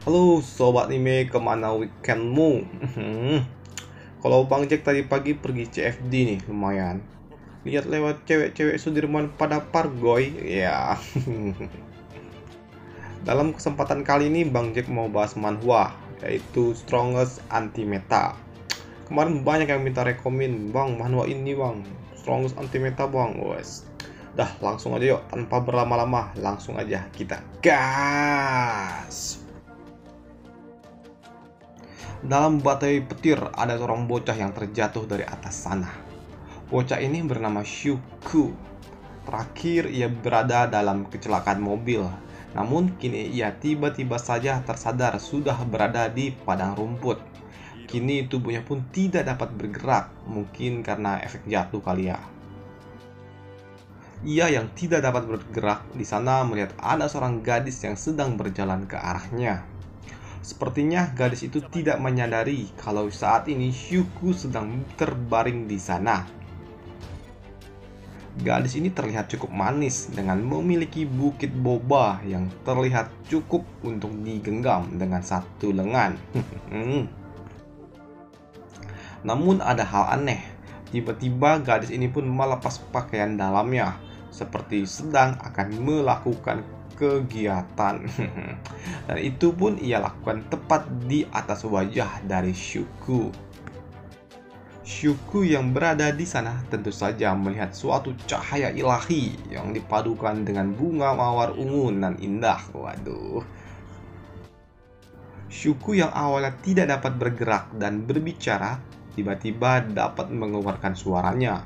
Halo sobat anime, kemana weekendmu? Kalau Bang Jack tadi pagi pergi CFD nih, lumayan. Lihat lewat cewek-cewek Sudirman pada pargoy, ya. Dalam kesempatan kali ini Bang Jack mau bahas manhwa, yaitu Strongest Anti-Meta. Kemarin banyak yang minta rekomen, Bang, manhwa ini Bang, Strongest Anti-Meta Bang, wes. Dah, langsung aja yuk, tanpa berlama-lama, langsung aja kita gas. Dalam batai petir ada seorang bocah yang terjatuh dari atas sana. Bocah ini bernama Shuku. Terakhir ia berada dalam kecelakaan mobil. Namun kini ia tiba-tiba saja tersadar sudah berada di padang rumput. Kini tubuhnya pun tidak dapat bergerak, mungkin karena efek jatuh kali ya. Ia yang tidak dapat bergerak di sana melihat ada seorang gadis yang sedang berjalan ke arahnya. Sepertinya gadis itu tidak menyadari kalau saat ini Shuku sedang terbaring di sana. Gadis ini terlihat cukup manis dengan memiliki bukit boba yang terlihat cukup untuk digenggam dengan satu lengan. Namun ada hal aneh. Tiba-tiba gadis ini pun melepas pakaian dalamnya, seperti sedang akan melakukan kegiatan. Dan itu pun ia lakukan tepat di atas wajah dari Shuku. Shuku yang berada di sana tentu saja melihat suatu cahaya ilahi yang dipadukan dengan bunga mawar ungu nan indah. Waduh. Shuku yang awalnya tidak dapat bergerak dan berbicara, tiba-tiba dapat mengeluarkan suaranya.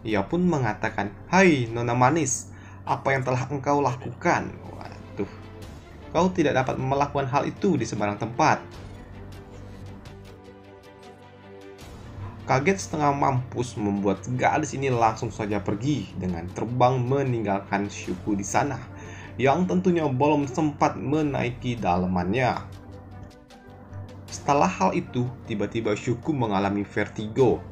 Ia pun mengatakan, "Hai nona manis, apa yang telah engkau lakukan?" Waduh, kau tidak dapat melakukan hal itu di sembarang tempat. Kaget setengah mampus membuat gadis ini langsung saja pergi dengan terbang meninggalkan Shuku di sana, yang tentunya belum sempat menaiki dalemannya. Setelah hal itu, tiba-tiba Shuku mengalami vertigo.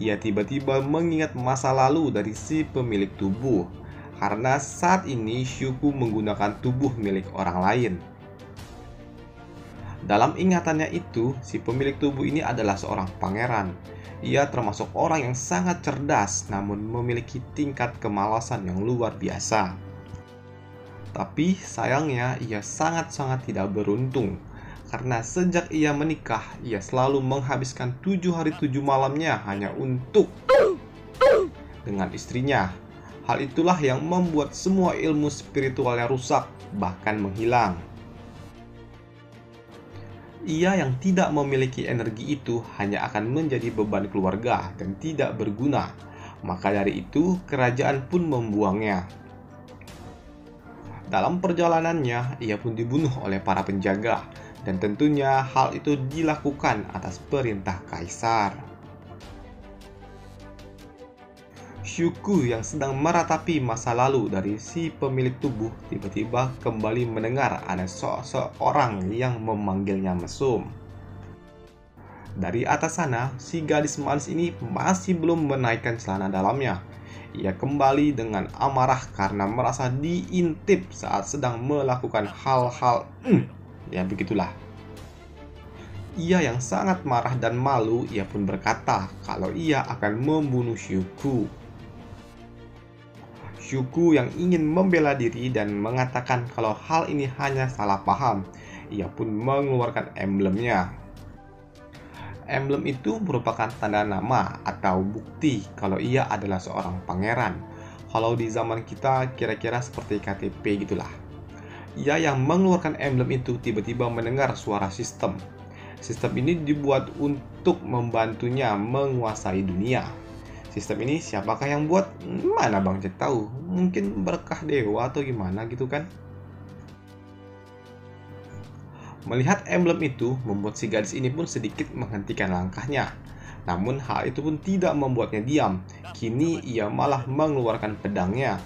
Ia tiba-tiba mengingat masa lalu dari si pemilik tubuh, karena saat ini Shuku menggunakan tubuh milik orang lain. Dalam ingatannya itu, si pemilik tubuh ini adalah seorang pangeran. Ia termasuk orang yang sangat cerdas, namun memiliki tingkat kemalasan yang luar biasa. Tapi sayangnya ia sangat-sangat tidak beruntung, karena sejak ia menikah, ia selalu menghabiskan 7 hari 7 malamnya hanya untuk dengan istrinya. Hal itulah yang membuat semua ilmu spiritualnya rusak, bahkan menghilang. Ia yang tidak memiliki energi itu hanya akan menjadi beban keluarga dan tidak berguna. Maka dari itu, kerajaan pun membuangnya. Dalam perjalanannya, ia pun dibunuh oleh para penjaga, dan tentunya hal itu dilakukan atas perintah kaisar. Shuku yang sedang meratapi masa lalu dari si pemilik tubuh tiba-tiba kembali mendengar ada seorang yang memanggilnya mesum. Dari atas sana, si gadis manis ini masih belum menaikkan celana dalamnya. Ia kembali dengan amarah karena merasa diintip saat sedang melakukan hal-hal ya begitulah. Ia yang sangat marah dan malu, ia pun berkata kalau ia akan membunuh Shuku. Shuku yang ingin membela diri dan mengatakan kalau hal ini hanya salah paham, ia pun mengeluarkan emblemnya. Emblem itu merupakan tanda nama atau bukti kalau ia adalah seorang pangeran. Kalau di zaman kita kira-kira seperti KTP gitulah. Ia yang mengeluarkan emblem itu tiba-tiba mendengar suara sistem. Sistem ini dibuat untuk membantunya menguasai dunia. Sistem ini siapakah yang buat? Mana Bang Jack tahu? Mungkin berkah dewa atau gimana gitu kan? Melihat emblem itu membuat si gadis ini pun sedikit menghentikan langkahnya. Namun hal itu pun tidak membuatnya diam. Kini ia malah mengeluarkan pedangnya.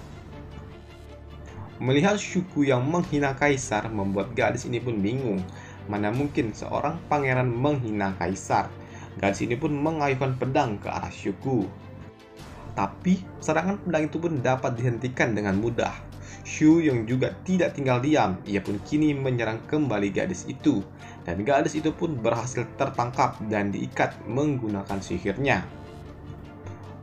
Melihat Shuku yang menghina kaisar membuat gadis ini pun bingung. Mana mungkin seorang pangeran menghina kaisar? Gadis ini pun mengayunkan pedang ke arah Shuku. Tapi serangan pedang itu pun dapat dihentikan dengan mudah. Shu yang juga tidak tinggal diam, ia pun kini menyerang kembali gadis itu. Dan gadis itu pun berhasil tertangkap dan diikat menggunakan sihirnya.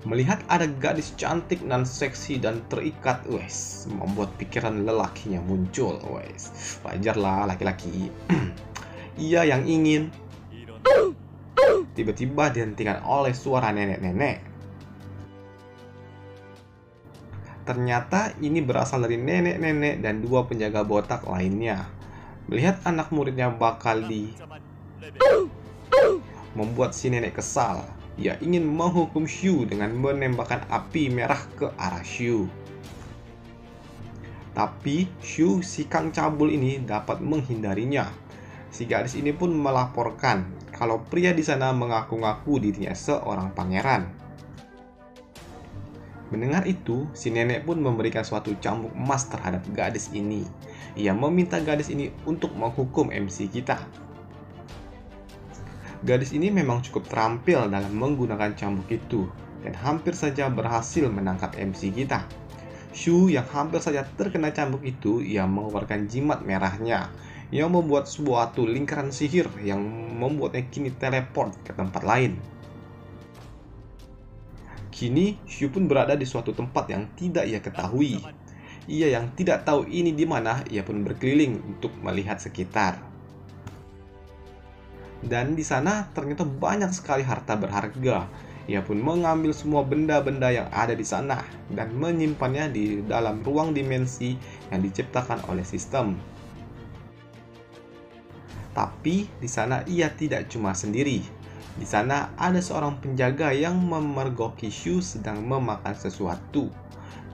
Melihat ada gadis cantik dan seksi dan terikat, membuat pikiran lelakinya muncul. Wajarlah laki-laki. Ia yang ingin. Tiba-tiba dihentikan oleh suara nenek-nenek. Ternyata ini berasal dari nenek-nenek dan dua penjaga botak lainnya. Melihat anak muridnya bakal membuat si nenek kesal. Ia ingin menghukum Shu dengan menembakkan api merah ke arah Shu. Tapi Shu, si kang cabul ini, dapat menghindarinya. Si gadis ini pun melaporkan kalau pria di sana mengaku-ngaku dirinya seorang pangeran. Mendengar itu, si nenek pun memberikan suatu cambuk emas terhadap gadis ini. Ia meminta gadis ini untuk menghukum MC kita. Gadis ini memang cukup terampil dalam menggunakan cambuk itu, dan hampir saja berhasil menangkap MC kita. Shu yang hampir saja terkena cambuk itu, ia mengeluarkan jimat merahnya, yang membuat suatu lingkaran sihir yang membuatnya kini teleport ke tempat lain. Kini, Shu pun berada di suatu tempat yang tidak ia ketahui. Ia yang tidak tahu ini di mana, ia pun berkeliling untuk melihat sekitar. Dan di sana ternyata banyak sekali harta berharga. Ia pun mengambil semua benda-benda yang ada di sana dan menyimpannya di dalam ruang dimensi yang diciptakan oleh sistem. Tapi di sana ia tidak cuma sendiri. Di sana ada seorang penjaga yang memergoki Shu sedang memakan sesuatu.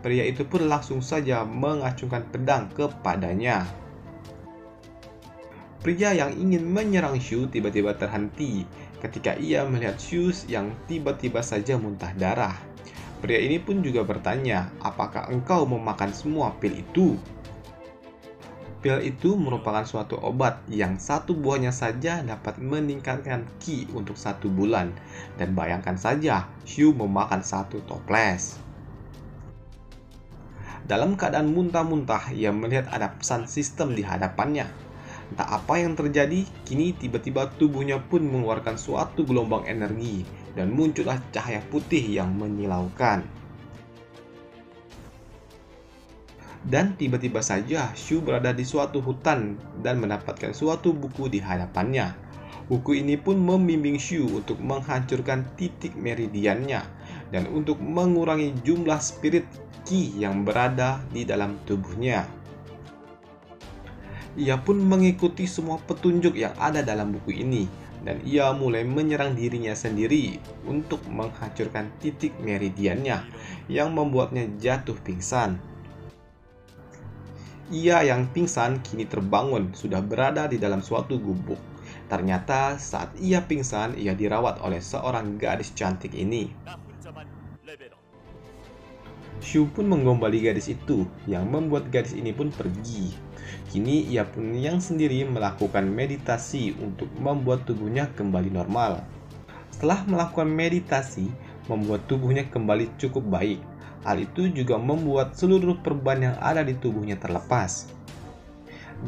Pria itu pun langsung saja mengacungkan pedang kepadanya. Pria yang ingin menyerang Shu tiba-tiba terhenti ketika ia melihat Shu yang tiba-tiba saja muntah darah. Pria ini pun juga bertanya, apakah engkau memakan semua pil itu? Pil itu merupakan suatu obat yang satu buahnya saja dapat meningkatkan ki untuk 1 bulan. Dan bayangkan saja, Shu memakan 1 toples. Dalam keadaan muntah-muntah, ia melihat ada pesan sistem di hadapannya. Entah apa yang terjadi, kini tiba-tiba tubuhnya pun mengeluarkan suatu gelombang energi dan muncullah cahaya putih yang menyilaukan. Dan tiba-tiba saja Shu berada di suatu hutan dan mendapatkan suatu buku di hadapannya. Buku ini pun membimbing Shu untuk menghancurkan titik meridiannya dan untuk mengurangi jumlah spirit ki yang berada di dalam tubuhnya. Ia pun mengikuti semua petunjuk yang ada dalam buku ini dan ia mulai menyerang dirinya sendiri untuk menghancurkan titik meridiannya yang membuatnya jatuh pingsan. Ia yang pingsan kini terbangun, sudah berada di dalam suatu gubuk. Ternyata saat ia pingsan, ia dirawat oleh seorang gadis cantik ini. Shu pun menggombali gadis itu, yang membuat gadis ini pun pergi. Kini ia pun yang sendiri melakukan meditasi untuk membuat tubuhnya kembali normal. Setelah melakukan meditasi, membuat tubuhnya kembali cukup baik. Hal itu juga membuat seluruh perban yang ada di tubuhnya terlepas.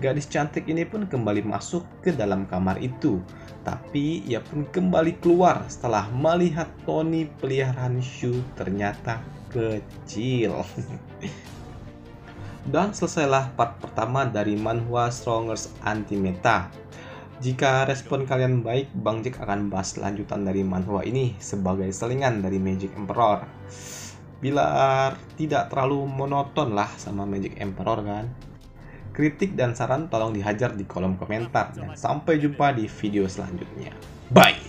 Gadis cantik ini pun kembali masuk ke dalam kamar itu. Tapi ia pun kembali keluar setelah melihat Tony peliharaan Shu ternyata kecil. Dan selesailah part pertama dari manhwa Strongest Anti-Meta. Jika respon kalian baik, Bang Jack akan bahas lanjutan dari manhwa ini sebagai selingan dari Magic Emperor. Bila tidak terlalu monoton lah sama Magic Emperor kan. Kritik dan saran tolong dihajar di kolom komentar. Dan sampai jumpa di video selanjutnya. Bye!